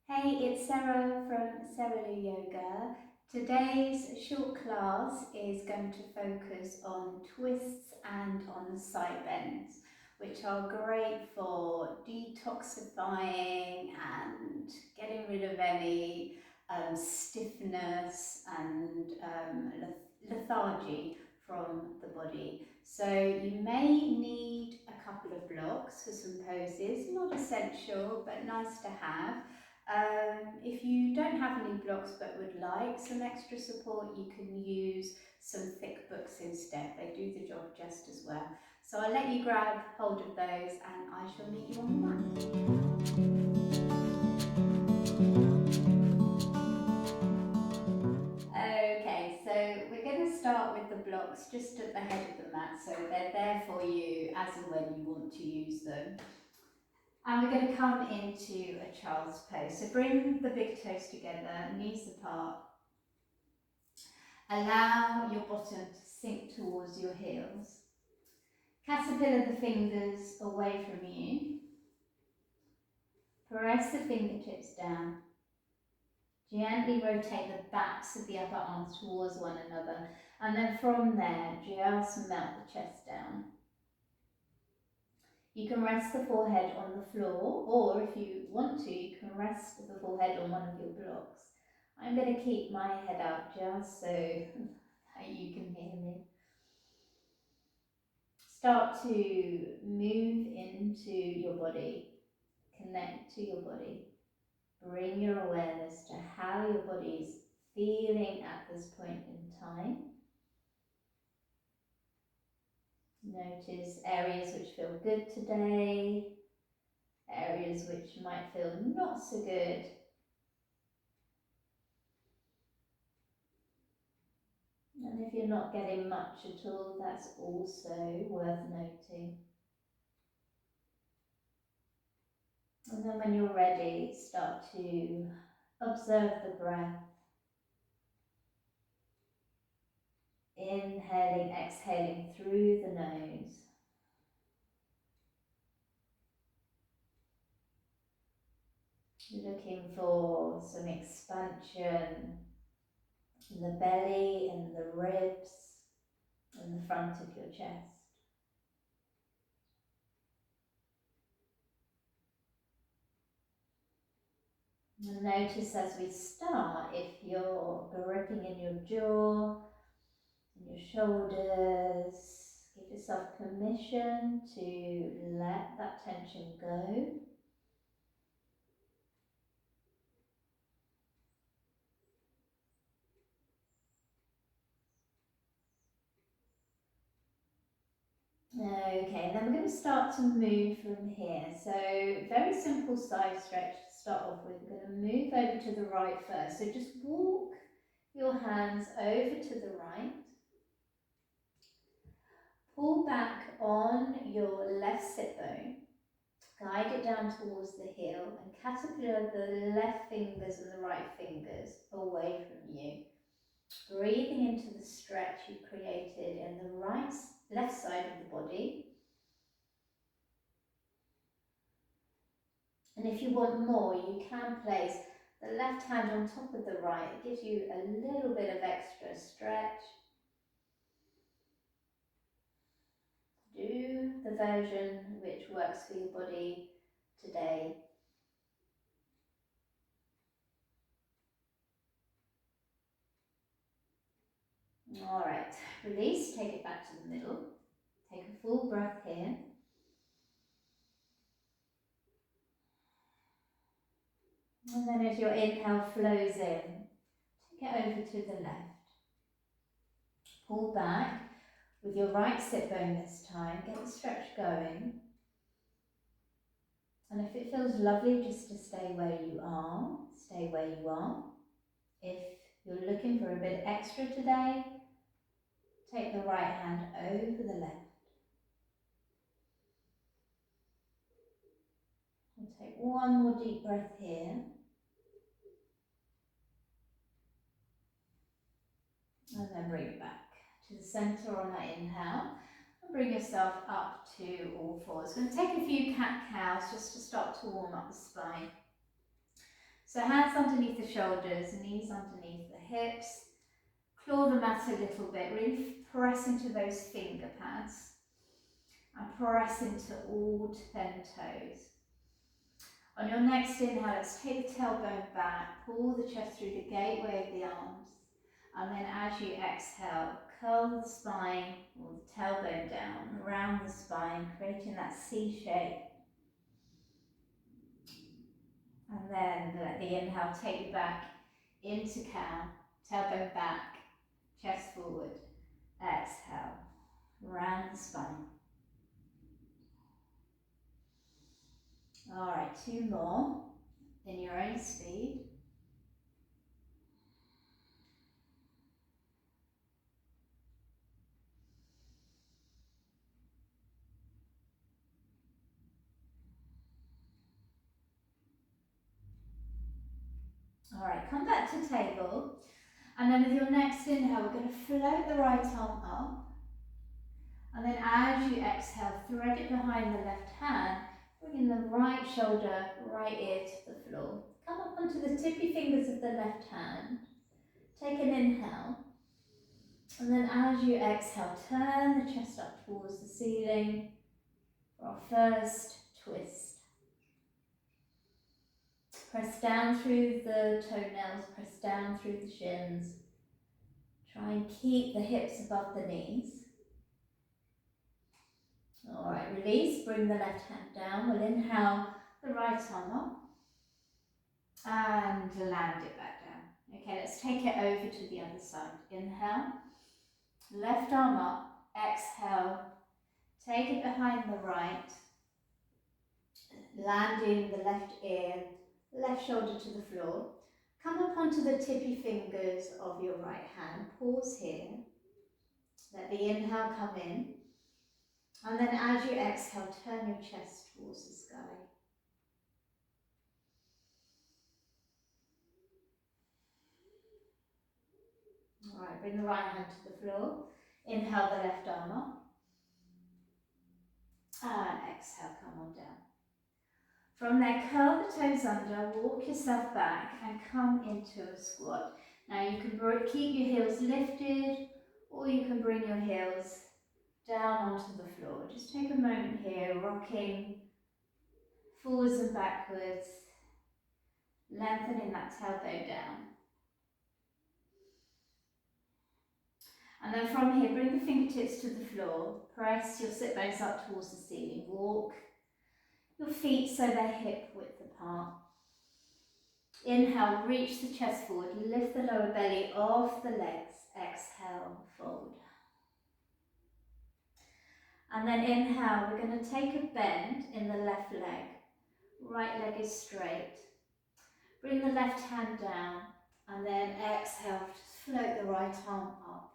Hey, it's Sarah from Sarah Lou Yoga. Today's short class is going to focus on twists and on side bends, which are great for detoxifying and getting rid of any stiffness and lethargy from the body. So you may need a couple of blocks for some poses, not essential but nice to have. If you don't have any blocks but would like some extra support, you can use some thick books instead. They do the job just as well. So I'll let you grab hold of those and I shall meet you on the mat. Okay, so we're going to start with the blocks just at the head of the mat, so they're there for you as and when you want to use them. And we're going to come into a child's pose. So bring the big toes together, knees apart. Allow your bottom to sink towards your heels. Caterpillar the fingers away from you. Press the fingertips down. Gently rotate the backs of the upper arms towards one another. And then from there, just melt the chest down. You can rest the forehead on the floor, or if you want to, you can rest the forehead on one of your blocks. I'm going to keep my head up just so that you can hear me. Start to move into your body, connect to your body. Bring your awareness to how your body is feeling at this point in time. Notice areas which feel good today, areas which might feel not so good. And if you're not getting much at all, that's also worth noting. And then when you're ready, start to observe the breath. Inhaling, exhaling through the nose. Looking for some expansion in the belly and the ribs and the front of your chest. And notice as we start if you're gripping in your jaw, in your shoulders. Give yourself permission to let that tension go. Okay, then we're going to start to move from here. So very simple side stretch to start off with. We're going to move over to the right first. So just walk your hands over to the right. Pull back on your left sit bone. Guide it down towards the heel and caterpillar the left fingers and the right fingers away from you. Breathing into the stretch you created in the left side of the body. And if you want more, you can place the left hand on top of the right. It gives you a little bit of extra stretch. Do the version which works for your body today. All right, release, take it back to the middle. Take a full breath here. And then as your inhale flows in, take it over to the left. Pull back with your right sit bone this time. Get the stretch going. And if it feels lovely just to stay where you are, stay where you are. If you're looking for a bit extra today, take the right hand over the left. We'll take one more deep breath here. And then bring it back to the centre on that inhale. And bring yourself up to all fours. We're going to take a few cat-cows just to start to warm up the spine. So hands underneath the shoulders, knees underneath the hips. Claw the mat a little bit, really press into those finger pads and press into all 10 toes. On your next inhale, let's take the tailbone back, pull the chest through the gateway of the arms, and then as you exhale, curl the spine or the tailbone down around the spine, creating that C shape. And then let the inhale take you back into cow, tailbone back, chest forward, exhale, round the spine. All right, 2 more in your own speed. All right, come back to table. And then with your next inhale, we're going to float the right arm up. And then as you exhale, thread it behind the left hand, bringing the right shoulder, right ear to the floor. Come up onto the tippy fingers of the left hand. Take an inhale. And then as you exhale, turn the chest up towards the ceiling for our first twist. Press down through the toenails, press down through the shins. Try and keep the hips above the knees. All right, release, bring the left hand down. We'll inhale the right arm up and land it back down. Okay, let's take it over to the other side. Inhale, left arm up, exhale, take it behind the right, landing the left ear, left shoulder to the floor. Come up onto the tippy fingers of your right hand. Pause here. Let the inhale come in. And then as you exhale, turn your chest towards the sky. All right, bring the right hand to the floor. Inhale the left arm up. And exhale, come on down. From there, curl the toes under, walk yourself back and come into a squat. Now you can keep your heels lifted or you can bring your heels down onto the floor. Just take a moment here, rocking forwards and backwards, lengthening that tailbone down. And then from here, bring the fingertips to the floor, press your sit bones up towards the ceiling, walk your feet so they're hip width apart. Inhale, reach the chest forward, lift the lower belly off the legs, exhale, fold. And then inhale, we're going to take a bend in the left leg, right leg is straight. Bring the left hand down and then exhale, just float the right arm up.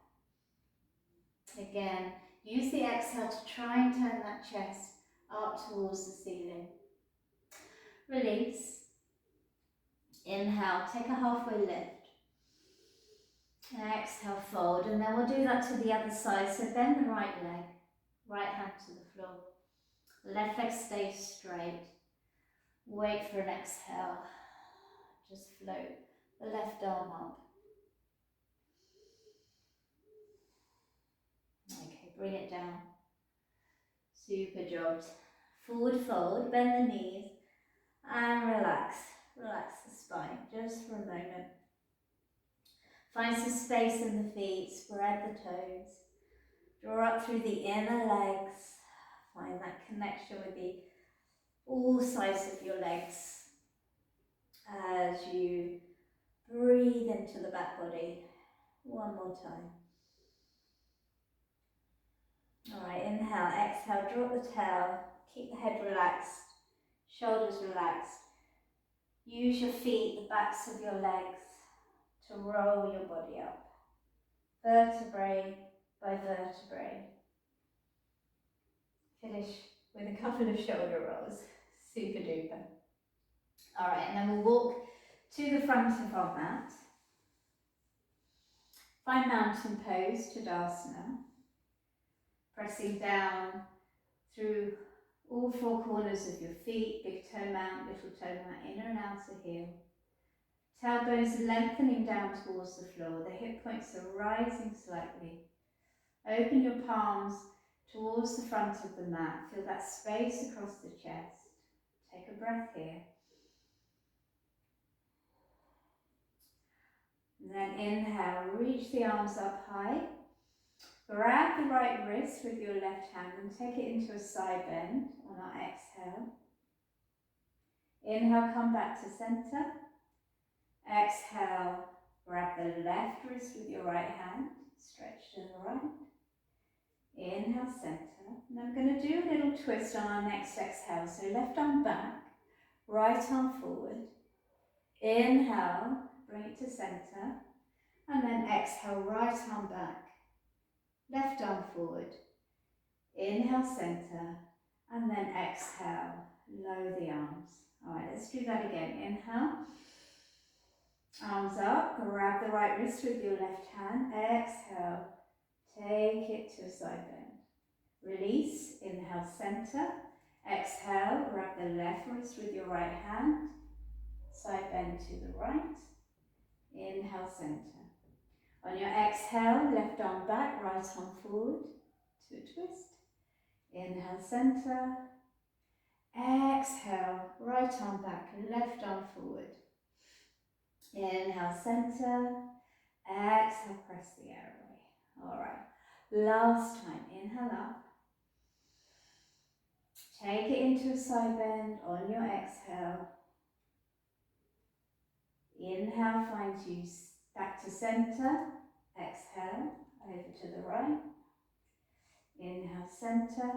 Again, use the exhale to try and turn that chest up towards the ceiling. Release. Inhale, take a halfway lift. Exhale, fold, and then we'll do that to the other side. So bend the right leg, right hand to the floor. Left leg stays straight. Wait for an exhale. Just float the left arm up. Okay, bring it down. Super job. Forward fold, bend the knees, and relax. Relax the spine just for a moment. Find some space in the feet, spread the toes. Draw up through the inner legs. Find that connection with all sides of your legs as you breathe into the back body. One more time. All right, inhale, exhale, drop the tail, keep the head relaxed, shoulders relaxed. Use your feet, the backs of your legs, to roll your body up, vertebrae by vertebrae. Finish with a couple of shoulder rolls, super duper. All right, and then we'll walk to the front of our mat. Find mountain pose, Tadasana. Pressing down through all 4 corners of your feet, big toe mount, little toe mount, inner and outer heel. Tailbones lengthening down towards the floor. The hip points are rising slightly. Open your palms towards the front of the mat. Feel that space across the chest. Take a breath here. And then inhale, reach the arms up high. Grab the right wrist with your left hand and take it into a side bend on our exhale. Inhale, come back to center. Exhale, grab the left wrist with your right hand, stretch to the right. Inhale, center. And I'm going to do a little twist on our next exhale. So left arm back, right arm forward. Inhale, bring it to center. And then exhale, right arm back, left arm forward. Inhale, center. And then exhale, lower the arms. All right, let's do that again. Inhale. Arms up, grab the right wrist with your left hand. Exhale, take it to a side bend. Release, inhale, center. Exhale, grab the left wrist with your right hand. Side bend to the right. Inhale, center. On your exhale, left arm back, right arm forward to a twist. Inhale, center. Exhale, right arm back, left arm forward. Inhale, center. Exhale, press the airway. All right, last time. Inhale up. Take it into a side bend on your exhale. Inhale, find you back to center. Exhale, over to the right. Inhale, center.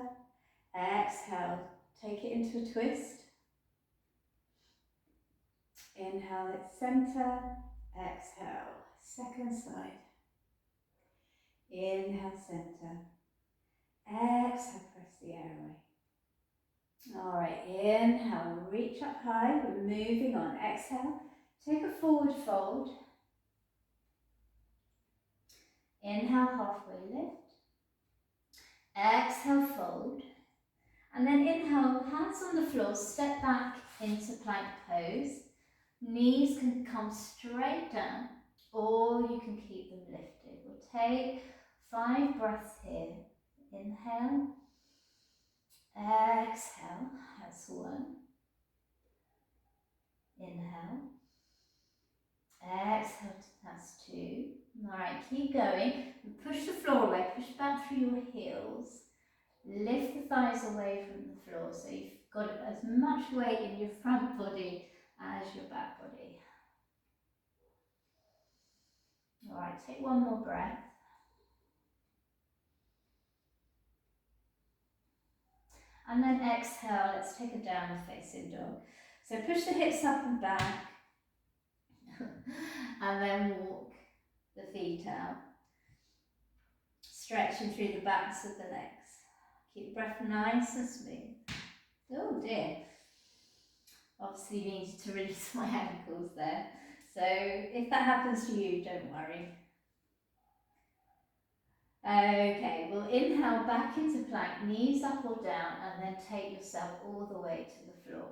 Exhale, take it into a twist. Inhale, it's center. Exhale, second side. Inhale, center. Exhale, press the airway. All right, inhale, reach up high. We're moving on. Exhale, take a forward fold. Inhale, halfway lift. Exhale, fold. And then inhale, hands on the floor, step back into plank pose. Knees can come straight down, or you can keep them lifted. We'll take 5 breaths here. Inhale. Exhale, that's 1. Inhale. Exhale, that's 2. All right, keep going. Push the floor away, push back through your heels. Lift the thighs away from the floor so you've got as much weight in your front body as your back body. All right, take one more breath. And then exhale, let's take a downward facing dog. So push the hips up and back. And then walk the feet out. Stretching through the backs of the legs. Keep the breath nice and smooth. Oh dear. Obviously needed to release my ankles there. So if that happens to you, don't worry. Okay, we'll inhale back into plank, knees up or down, and then take yourself all the way to the floor.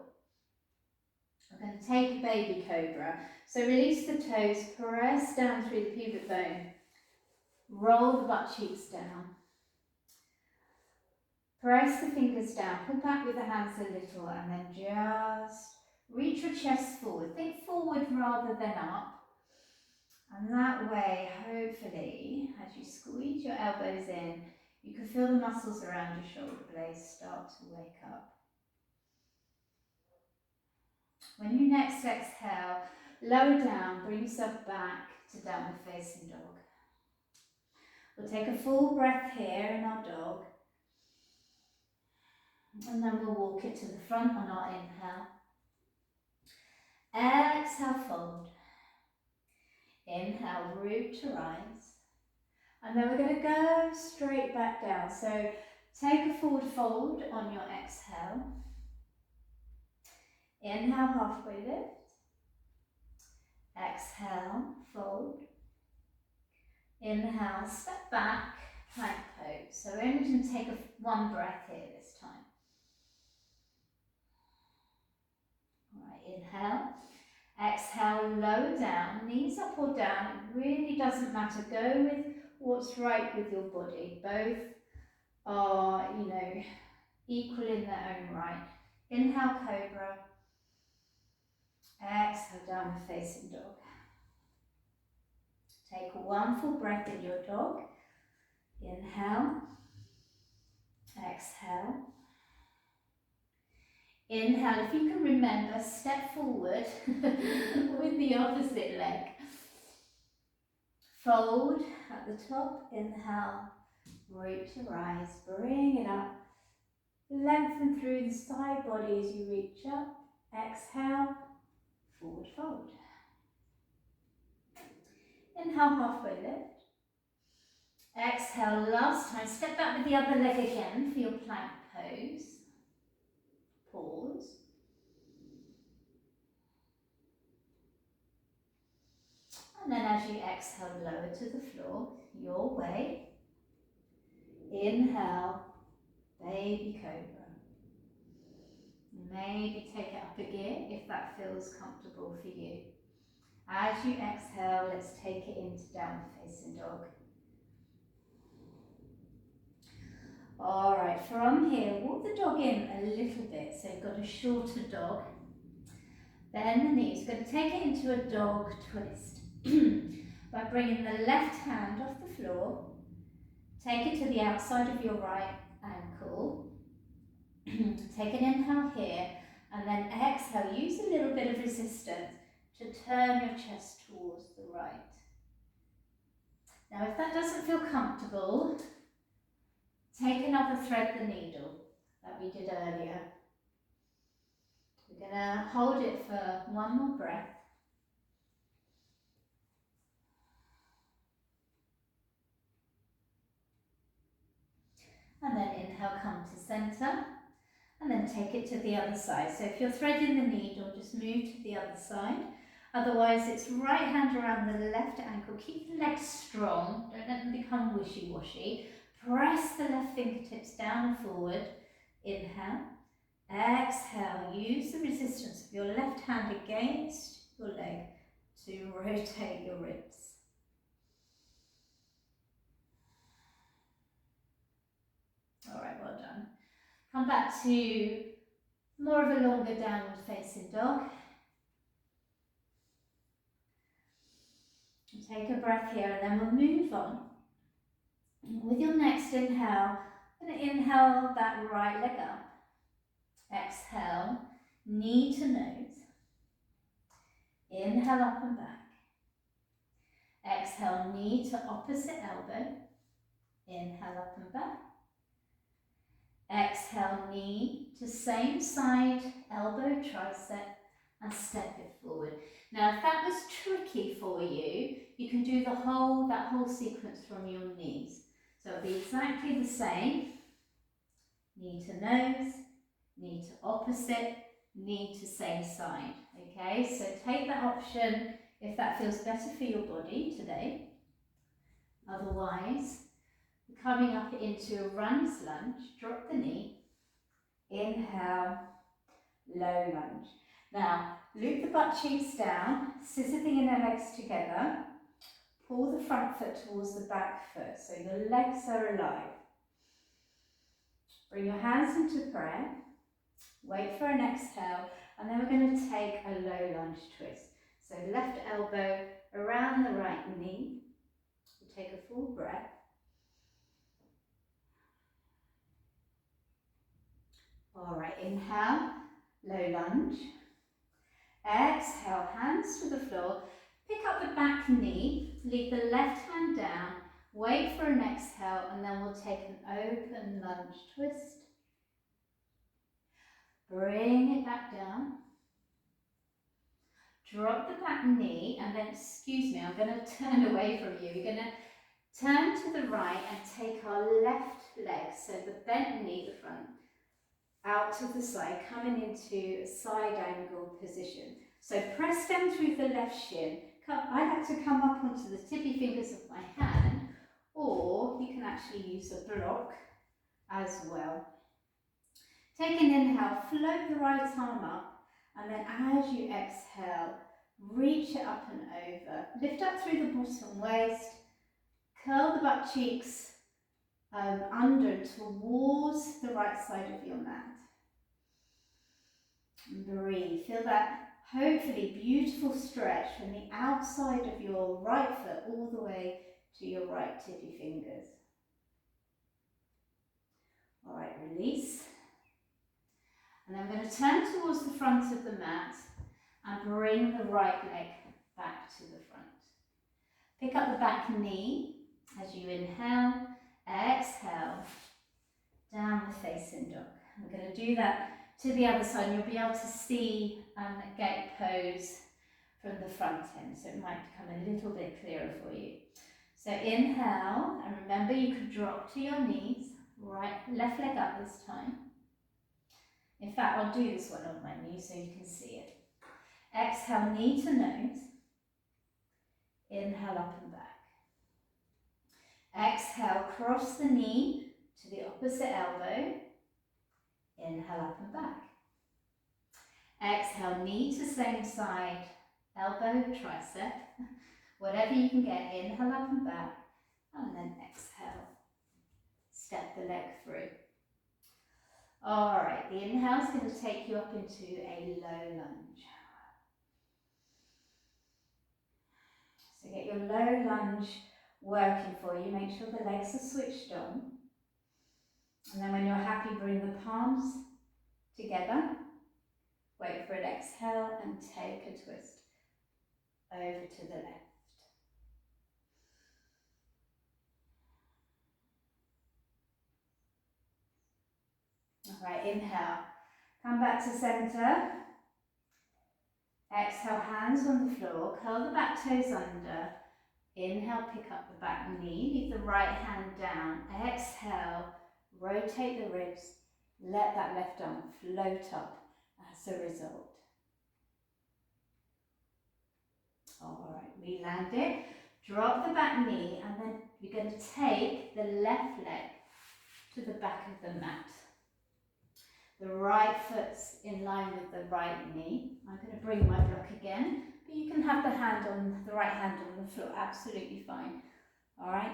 I'm going to take a baby cobra. So release the toes, press down through the pubic bone, roll the butt cheeks down. Press the fingers down, pull back with the hands a little, and then just reach your chest forward. Think forward rather than up. And that way, hopefully, as you squeeze your elbows in, you can feel the muscles around your shoulder blades start to wake up. When you next exhale, lower down, bring yourself back to downward facing dog. We'll take a full breath here in our dog. And then we'll walk it to the front on our inhale. Exhale, fold. Inhale, root to rise. And then we're going to go straight back down. So take a forward fold on your exhale. Inhale, halfway lift. Exhale, fold. Inhale, step back, plank pose. So we're only going to take one breath here this time. All right, inhale. Exhale, lower down, knees up or down. It really doesn't matter. Go with what's right with your body. Both are, equal in their own right. Inhale, cobra. Exhale, downward facing dog. Take one full breath in your dog. Inhale. Exhale. Inhale, if you can remember, step forward with the opposite leg. Fold at the top. Inhale. Reach to rise. Bring it up. Lengthen through the side body as you reach up. Exhale. Forward fold. Inhale, halfway lift. Exhale, last time. Step back with the other leg again for your plank pose. Pause. And then as you exhale, lower to the floor, your way. Inhale, baby cobra. Maybe take it up a gear if that feels comfortable for you. As you exhale, let's take it into downward facing dog. Alright, from here, walk the dog in a little bit, so you've got a shorter dog. Bend the knees, going to take it into a dog twist. By bringing the left hand off the floor, take it to the outside of your right ankle. Take an inhale here, and then exhale. Use a little bit of resistance to turn your chest towards the right. Now, if that doesn't feel comfortable, take another thread the needle that we did earlier. We're going to hold it for one more breath. And then inhale, come to centre, and then take it to the other side. So if you're threading the needle, just move to the other side. Otherwise, it's right hand around the left ankle. Keep the legs strong, don't let them become wishy-washy. Press the left fingertips down and forward. Inhale. Exhale. Use the resistance of your left hand against your leg to rotate your ribs. Alright, well done. Come back to more of a longer downward facing dog. Take a breath here and then we'll move on. With your next inhale, I'm going to inhale that right leg up. Exhale, knee to nose. Inhale up and back. Exhale, knee to opposite elbow. Inhale up and back. Exhale, knee to same side, elbow, tricep, and step it forward. Now, if that was tricky for you, you can do that whole sequence from your knees. So it'll be exactly the same. Knee to nose, knee to opposite, knee to same side. Okay, so take that option if that feels better for your body today. Otherwise, coming up into a runner's lunge, drop the knee, inhale, low lunge. Now, loop the butt cheeks down, scissor the inner legs together, pull the front foot towards the back foot so your legs are alive. Bring your hands into prayer, wait for an exhale, and then we're going to take a low lunge twist. So left elbow around the right knee, we'll take a full breath. Alright, inhale, low lunge. Exhale, hands to the floor. Pick up the back knee, leave the left hand down, wait for an exhale, and then we'll take an open lunge twist. Bring it back down. Drop the back knee, and then, excuse me, I'm going to turn away from you. We're going to turn to the right and take our left leg, so the bent knee, the front, out to the side, coming into a side angle position. So press down through the left shin. I like to come up onto the tippy fingers of my hand, or you can actually use a block as well. Take an inhale, float the right arm up, and then as you exhale, reach it up and over. Lift up through the bottom waist, curl the butt cheeks under towards the right side of your mat. And breathe. Feel that hopefully beautiful stretch from the outside of your right foot all the way to your right tippy fingers. All right, release. And I'm going to turn towards the front of the mat and bring the right leg back to the front. Pick up the back knee as you inhale, exhale, downward facing dog. I'm going to do that to the other side, and you'll be able to see gate pose from the front end, so it might become a little bit clearer for you. So inhale, and remember you can drop to your knees, left leg up this time. In fact, I'll do this one on my knee so you can see it. Exhale, knee to nose. Inhale, up and back. Exhale, cross the knee to the opposite elbow. Inhale, up and back. Exhale, knee to same side, elbow, tricep. Whatever you can get, inhale, up and back. And then exhale, step the leg through. All right, the inhale is going to take you up into a low lunge. So get your low lunge working for you. Make sure the legs are switched on. And then when you're happy, bring the palms together. Wait for an exhale and take a twist over to the left. All right, inhale. Come back to center. Exhale, hands on the floor. Curl the back toes under. Inhale, pick up the back knee. Leave the right hand down. Exhale, rotate the ribs. Let that left arm float up as a result. All right, we land it. Drop the back knee, and then you're going to take the left leg to the back of the mat. The right foot's in line with the right knee. I'm going to bring my block again, but you can have the right hand on the floor, absolutely fine. All right,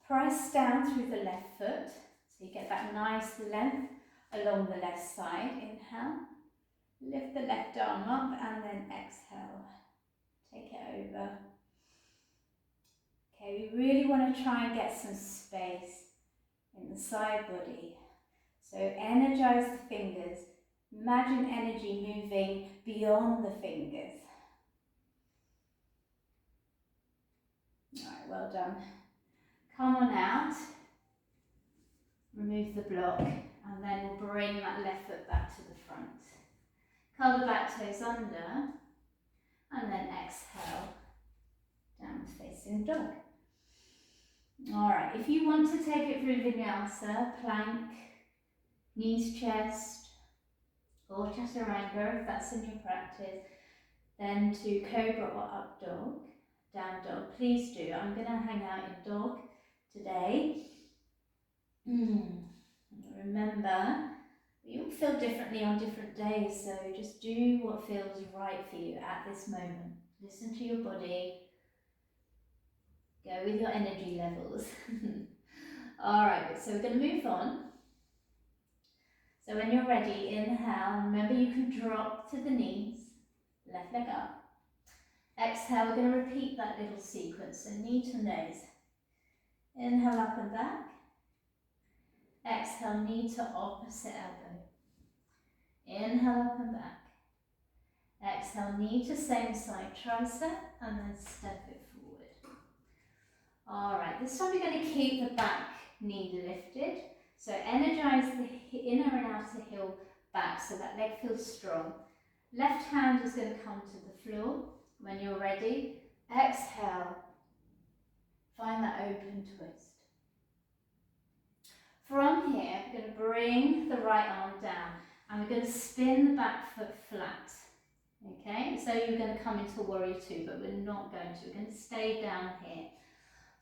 press down through the left foot, so you get that nice length along the left side. Inhale, lift the left arm up, and then exhale, take it over. Okay, we really want to try and get some space in the side body. So energize the fingers. Imagine energy moving beyond the fingers. All right, well done. Come on out. Remove the block, and then we'll bring that left foot back to the front. Curl the back toes under, and then exhale, down facing dog. All right, if you want to take it through vinyasa, plank, knees, chest, or chaturanga, if that's in your practice, then to cobra or up dog, down dog, please do. I'm going to hang out in dog today. Remember, we all feel differently on different days, so just do what feels right for you at this moment. Listen to your body. Go with your energy levels. All right, so we're going to move on. So when you're ready, inhale. Remember, you can drop to the knees, left leg up. Exhale, we're going to repeat that little sequence, so knee to nose. Inhale, up and back. Exhale, knee to opposite elbow. Inhale, up and back. Exhale, knee to same side tricep, and then step it forward. All right, this time we're going to keep the back knee lifted. So energize the inner and outer heel back so that leg feels strong. Left hand is going to come to the floor. When you're ready, exhale. Find that open twist. From here, we're going to bring the right arm down and we're going to spin the back foot flat. Okay, so you're going to come into warrior two, but we're not going to. We're going to stay down here.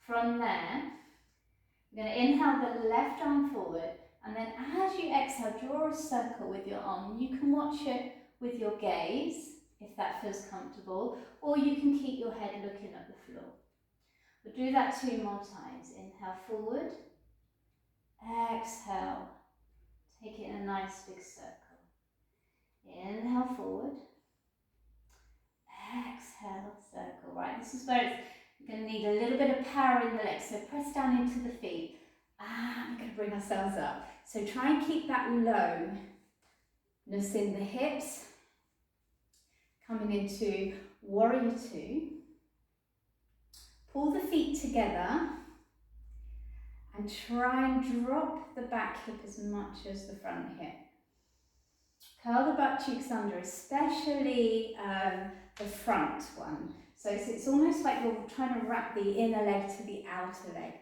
From there, we're going to inhale the left arm forward, and then as you exhale, draw a circle with your arm. You can watch it with your gaze, if that feels comfortable, or you can keep your head looking at the floor. We'll do that 2 more times. Inhale forward, exhale, take it in a nice big circle. Inhale forward, exhale, circle. Right, this is where you're going to need a little bit of power in the legs, so press down into the feet. And we're going to bring ourselves up. So try and keep that lowness in the hips. Coming into warrior 2. Pull the feet together and try and drop the back hip as much as the front hip. Curl the butt cheeks under, especially the front one. So it's almost like you're trying to wrap the inner leg to the outer leg.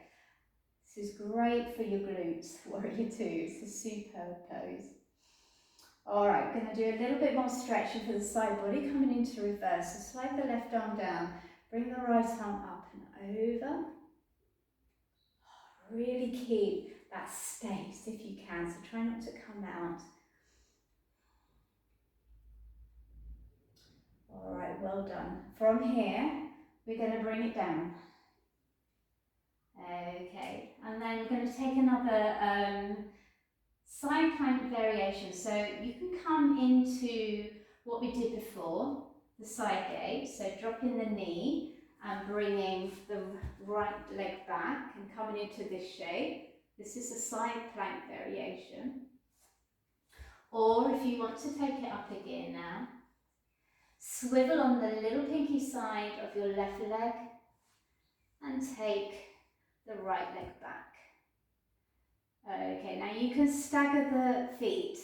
This is great for your glutes, warrior 2. It's a superb pose. All right, going to do a little bit more stretching for the side body, coming into reverse. So slide the left arm down, bring the right arm up and over. Really keep that space if you can, so try not to come out. All right, well done. From here, we're going to bring it down. Okay, and then we're going to take another side plank variation. So you can come into what we did before, the side gate. So dropping the knee and bringing the right leg back and coming into this shape. This is a side plank variation. Or if you want to take it up again now, swivel on the little pinky side of your left leg and take the right leg back. Okay, now you can stagger the feet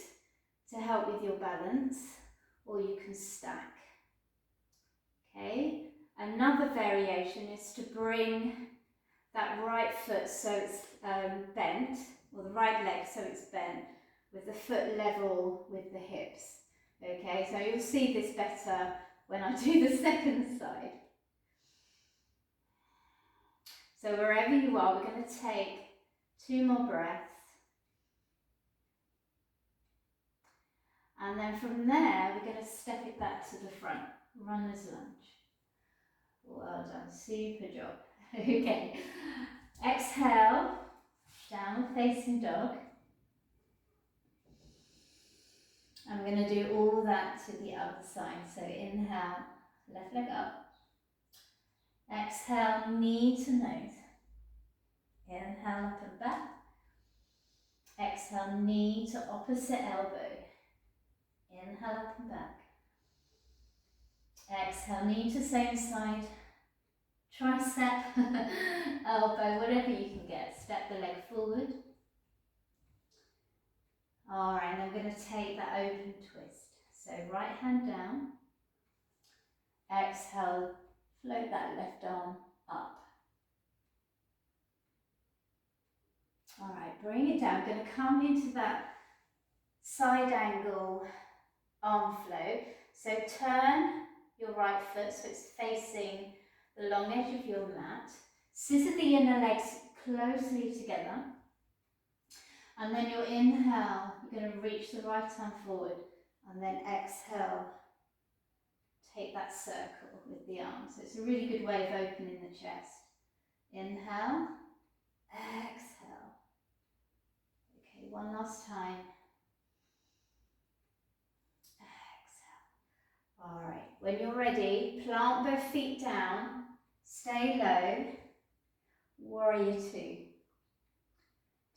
to help with your balance, or you can stack. Okay, another variation is to bring that right foot so it's bent, or the right leg so it's bent, with the foot level with the hips. Okay, so you'll see this better when I do the second side. So wherever you are, we're going to take 2 more breaths. And then from there, we're going to step it back to the front, runner's lunge. Well done, super job. Okay, exhale, downward facing dog. And we're going to do all that to the other side. So inhale, left leg up. Exhale, knee to nose. Inhale, up and back. Exhale, knee to opposite elbow. Inhale, up and back. Exhale, knee to same side. Tricep, elbow, whatever you can get. Step the leg forward. All right, and I'm going to take that open twist. So right hand down. Exhale, float that left arm up. All right, bring it down. I'm going to come into that side angle arm float. So turn your right foot so it's facing the long edge of your mat. Scissor the inner legs closely together. And then your inhale, you're going to reach the right arm forward. And then exhale, take that circle with the arms. So it's a really good way of opening the chest. Inhale, exhale. Okay, one last time. Exhale. All right, when you're ready, plant both feet down, stay low, warrior 2.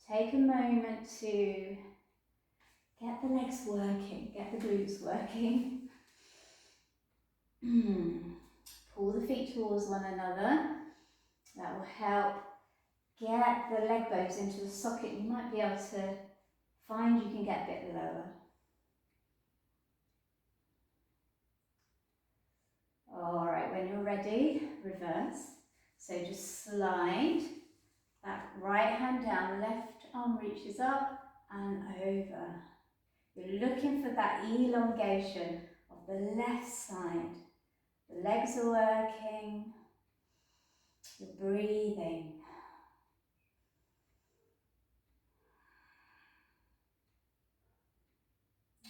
Take a moment to get the legs working, get the glutes working. Pull the feet towards one another. That will help get the leg bones into the socket. You might be able to find you can get a bit lower. All right, when you're ready, reverse. So just slide that right hand down, left arm reaches up and over. You're looking for that elongation of the left side. The legs are working, you're breathing.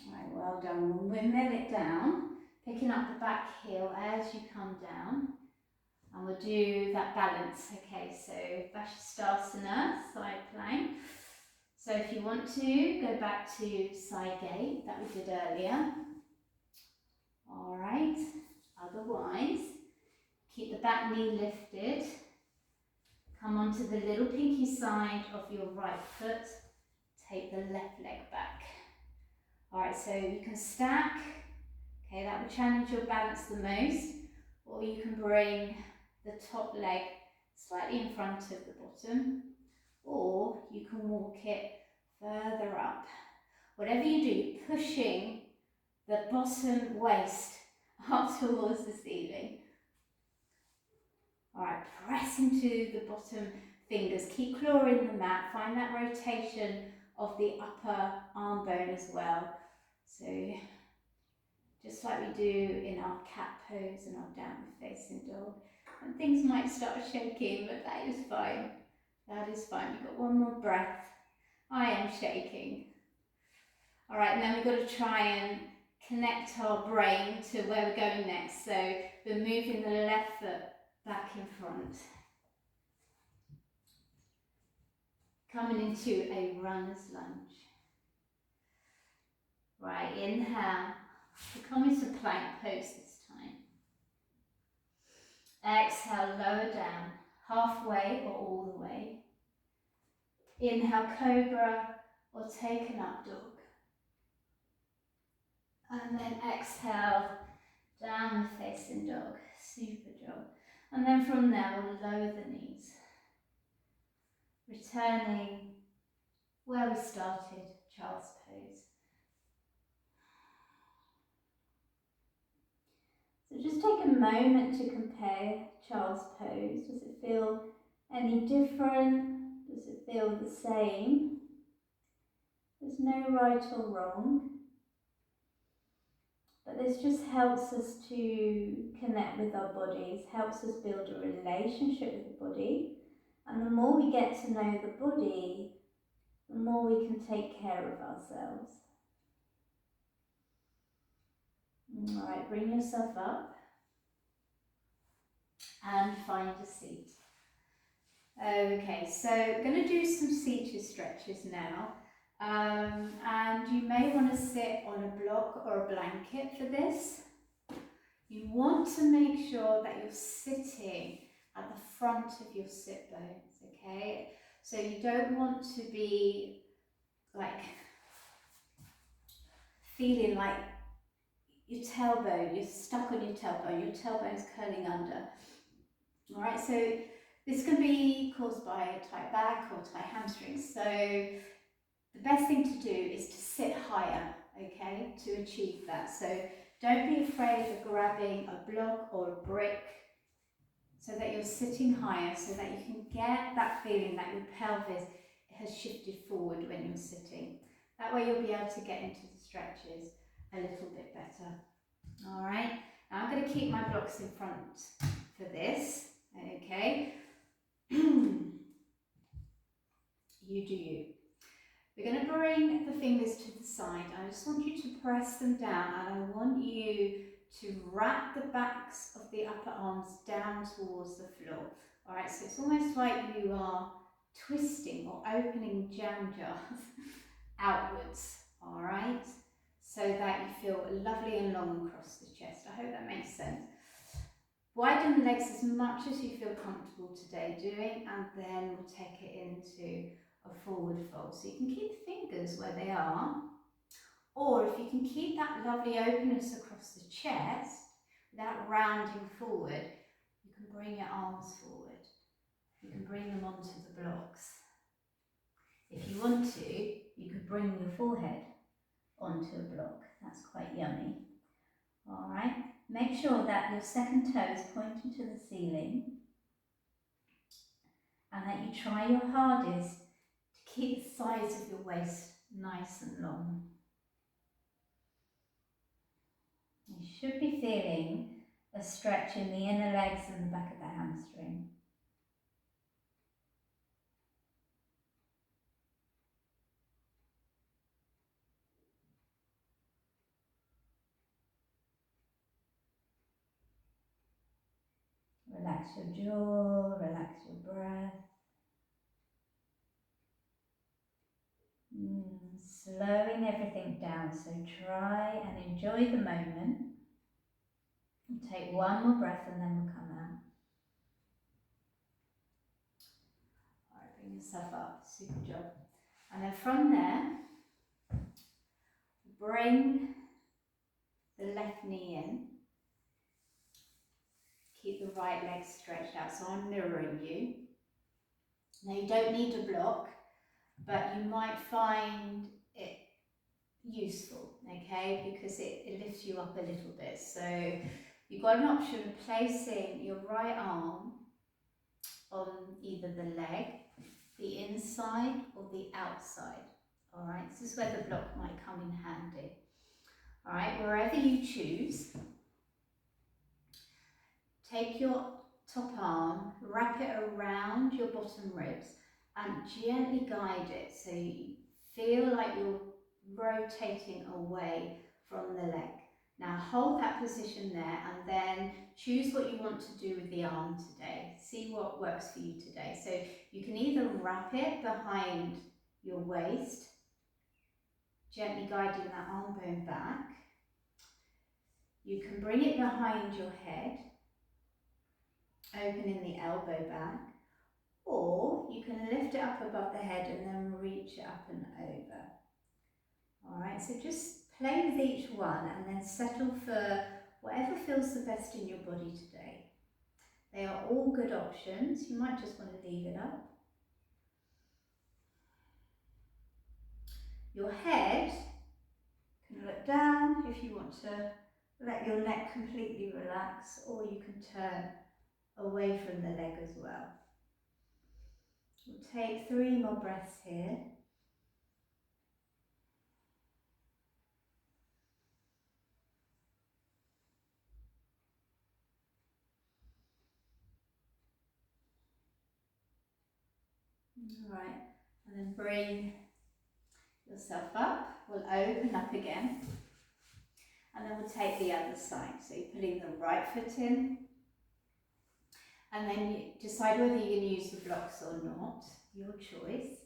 All right, well done. We'll mill it down. Picking up the back heel as you come down. And we'll do that balance. Okay, so Vashisthasana, side plank. So if you want to, go back to side gate that we did earlier. All right, otherwise, keep the back knee lifted. Come onto the little pinky side of your right foot. Take the left leg back. All right, so you can stack. Okay, that will challenge your balance the most. Or you can bring the top leg slightly in front of the bottom. Or you can walk it further up. Whatever you do, pushing the bottom waist up towards the ceiling. All right, press into the bottom fingers. Keep clawing the mat. Find that rotation of the upper arm bone as well. So just like we do in our cat pose and our downward facing dog. And things might start shaking, but that is fine. That is fine. You've got one more breath. I am shaking. All right, and then we've got to try and connect our brain to where we're going next. So we're moving the left foot back in front. Coming into a runner's lunge. Right, inhale. We come into plank pose this time. Exhale, lower down, halfway or all the way. Inhale, cobra or take an up dog. And then exhale, downward facing dog, super job. And then from there, we'll lower the knees. Returning where we started, child's pose. So just take a moment to compare child's pose. Does it feel any different? Does it feel the same? There's no right or wrong. But this just helps us to connect with our bodies, helps us build a relationship with the body. And the more we get to know the body, the more we can take care of ourselves. All right, bring yourself up and find a seat. Okay, so I'm going to do some seated stretches now. And you may want to sit on a block or a blanket for this. You want to make sure that you're sitting at the front of your sit bones, okay? So you don't want to be like feeling like your tailbone, you're stuck on your tailbone's curling under. All right, so this can be caused by a tight back or tight hamstrings. So the best thing to do is to sit higher, okay, to achieve that. So don't be afraid of grabbing a block or a brick so that you're sitting higher, so that you can get that feeling that your pelvis has shifted forward when you're sitting. That way you'll be able to get into the stretches a little bit better. All right, now I'm going to keep my blocks in front for this, okay. You do you. We're going to bring the fingers to the side. I just want you to press them down, and I want you to wrap the backs of the upper arms down towards the floor. All right, so it's almost like you are twisting or opening jam jars outwards, all right, so that you feel lovely and long across the chest. I hope that makes sense. Widen the legs as much as you feel comfortable today doing, and then we'll take it into a forward fold. So you can keep the fingers where they are, or if you can keep that lovely openness across the chest without rounding forward, you can bring your arms forward. You can bring them onto the blocks. If you want to, you could bring your forehead onto a block. That's quite yummy. All right, make sure that your second toe is pointing to the ceiling and that you try your hardest to keep the sides of your waist nice and long. You should be feeling a stretch in the inner legs and the back of the hamstring. Relax your jaw, relax your breath. Slowing everything down, so try and enjoy the moment. We'll take one more breath and then we'll come out. Alright, bring yourself up, super job. And then from there, bring the left knee in. Keep the right leg stretched out, so I'm mirroring you. Now you don't need a block, but you might find it useful, okay, because it lifts you up a little bit. So you've got an option of placing your right arm on either the leg, the inside or the outside. Alright, this is where the block might come in handy. Alright, wherever you choose, take your top arm, wrap it around your bottom ribs and gently guide it so you feel like you're rotating away from the leg. Now hold that position there and then choose what you want to do with the arm today. See what works for you today. So you can either wrap it behind your waist, gently guiding that arm bone back. You can bring it behind your head, opening the elbow back, or you can lift it up above the head and then reach it up and over. Alright, so just play with each one and then settle for whatever feels the best in your body today. They are all good options. You might just want to leave it up. Your head can look down if you want to let your neck completely relax, or you can turn away from the leg as well. We'll take 3 more breaths here. Alright, and then bring yourself up. We'll open up again. And then we'll take the other side. So you're putting the right foot in. And then you decide whether you're going to use the blocks or not. Your choice.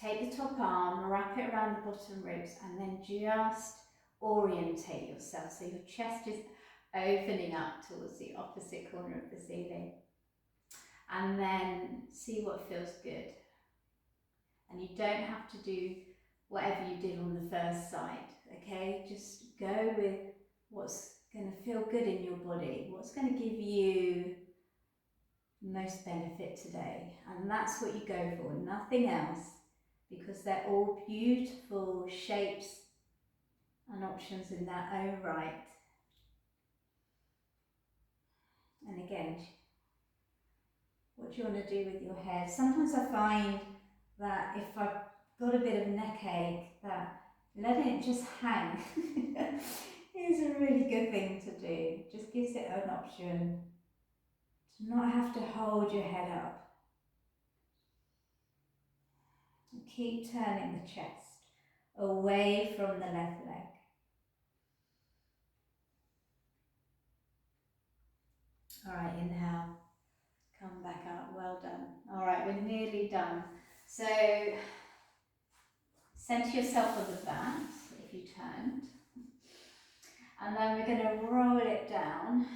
Take the top arm, wrap it around the bottom ribs, and then just orientate yourself. So your chest is opening up towards the opposite corner of the ceiling. And then see what feels good. And you don't have to do whatever you did on the first side, okay? Just go with what's going to feel good in your body, what's going to give you most benefit today. And that's what you go for, nothing else, because they're all beautiful shapes and options in their own right. And again, what do you want to do with your hair? Sometimes I find that if I've got a bit of neck ache, that letting it just hang is a really good thing to do. Just gives it an option to not have to hold your head up. And keep turning the chest away from the left leg. Alright, inhale. Come back up, well done. Alright, we're nearly done. So, center yourself on the mat if you turned. And then we're going to roll it down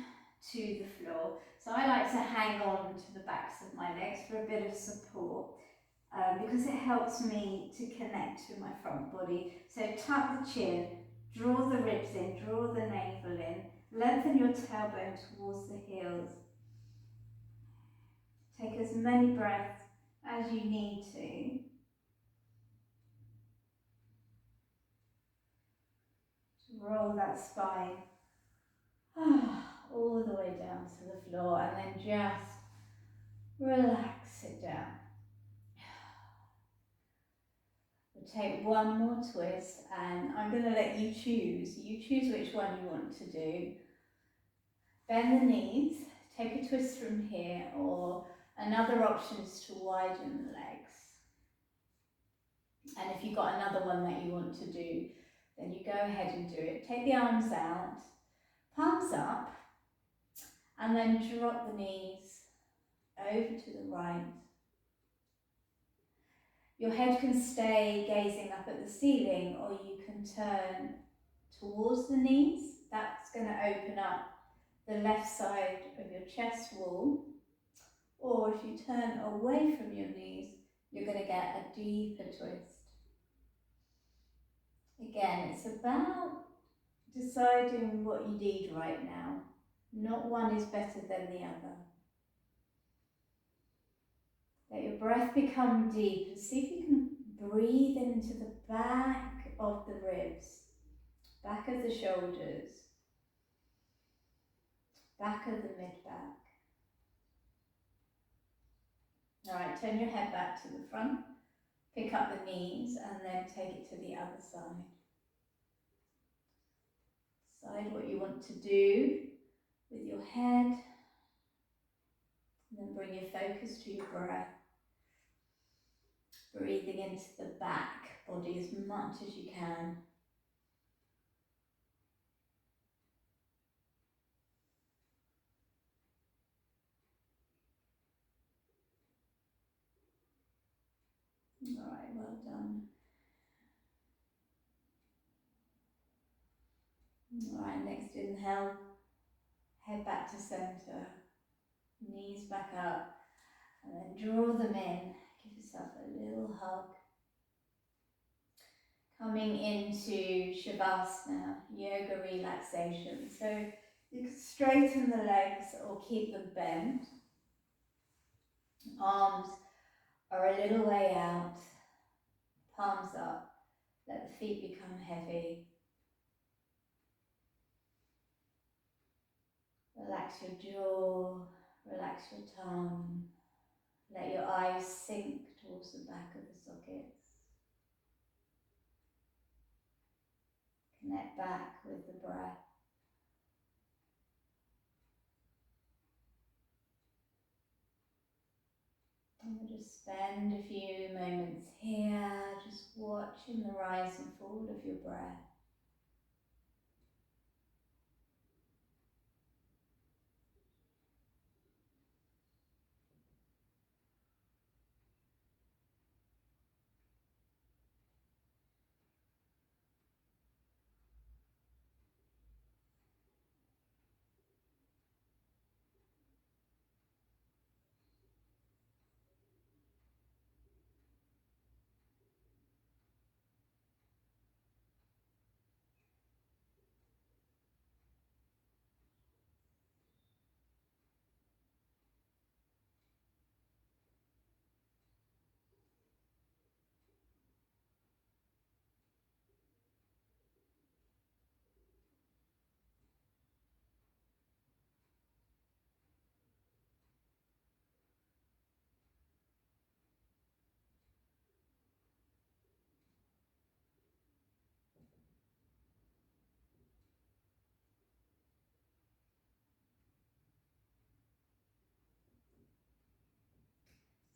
to the floor. So I like to hang on to the backs of my legs for a bit of support because it helps me to connect with my front body. So tuck the chin, draw the ribs in, draw the navel in, lengthen your tailbone towards the heels. Take as many breaths as you need to. Roll that spine all the way down to the floor and then just relax it down. We'll take one more twist and I'm going to let you choose. You choose which one you want to do. Bend the knees, take a twist from here, or another option is to widen the legs. And if you've got another one that you want to do, then you go ahead and do it. Take the arms out, palms up, And then drop the knees over to the right. Your head can stay gazing up at the ceiling, or you can turn towards the knees. That's going to open up the left side of your chest wall. Or if you turn away from your knees, you're going to get a deeper twist. Again, it's about deciding what you need right now. Not one is better than the other. Let your breath become deeper. See if you can breathe into the back of the ribs, back of the shoulders, back of the mid-back. All right, turn your head back to the front, pick up the knees and then take it to the other side. Decide what you want to do with your head, and then bring your focus to your breath. Breathing into the back body as much as you can. All right, well done. All right, next inhale, head back to center, knees back up, and then draw them in. Give yourself a little hug. Coming into Shavasana, yoga relaxation. So you can straighten the legs or keep them bent. Arms are a little way out, palms up. Let the feet become heavy. Relax your jaw, relax your tongue. Let your eyes sink towards the back of the sockets. Connect back with the breath. And we'll just spend a few moments here, just watching the rise and fall of your breath.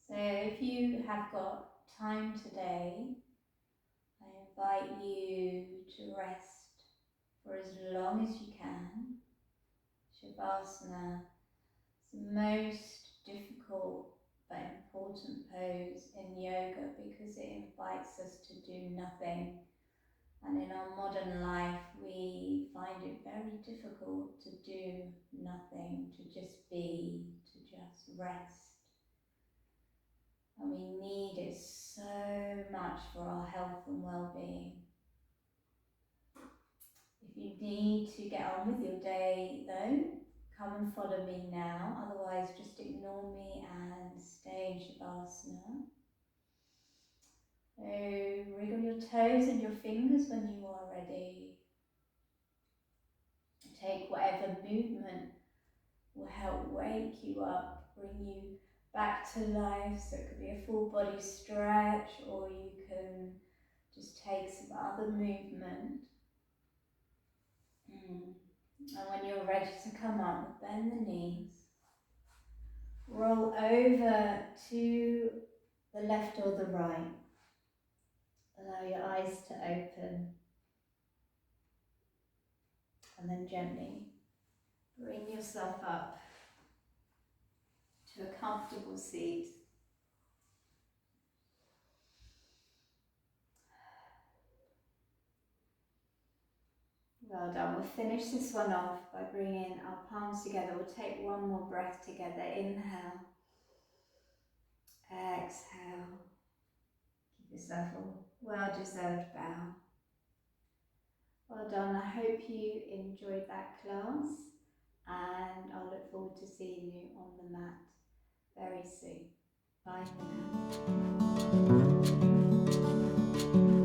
So if you have got time today, I invite you to rest for as long as you can. Shavasana is the most difficult but important pose in yoga because it invites us to do nothing. And in our modern life, we find it very difficult to do nothing, to just be, to just rest. And we need it so much for our health and well-being. If you need to get on with your day though, come and follow me now. Otherwise, just ignore me and stay in Shavasana. So wriggle your toes and your fingers when you are ready. Take whatever movement will help wake you up, bring you back to life. So it could be a full body stretch, or you can just take some other movement. And when you're ready to come up, bend the knees. Roll over to the left or the right. Allow your eyes to open. And then gently bring yourself up comfortable seat. Well done. We'll finish this one off by bringing our palms together. We'll take one more breath together. Inhale. Exhale. Give yourself a well-deserved bow. Well done. I hope you enjoyed that class, and I'll look forward to seeing you on the mat very soon. Bye for now.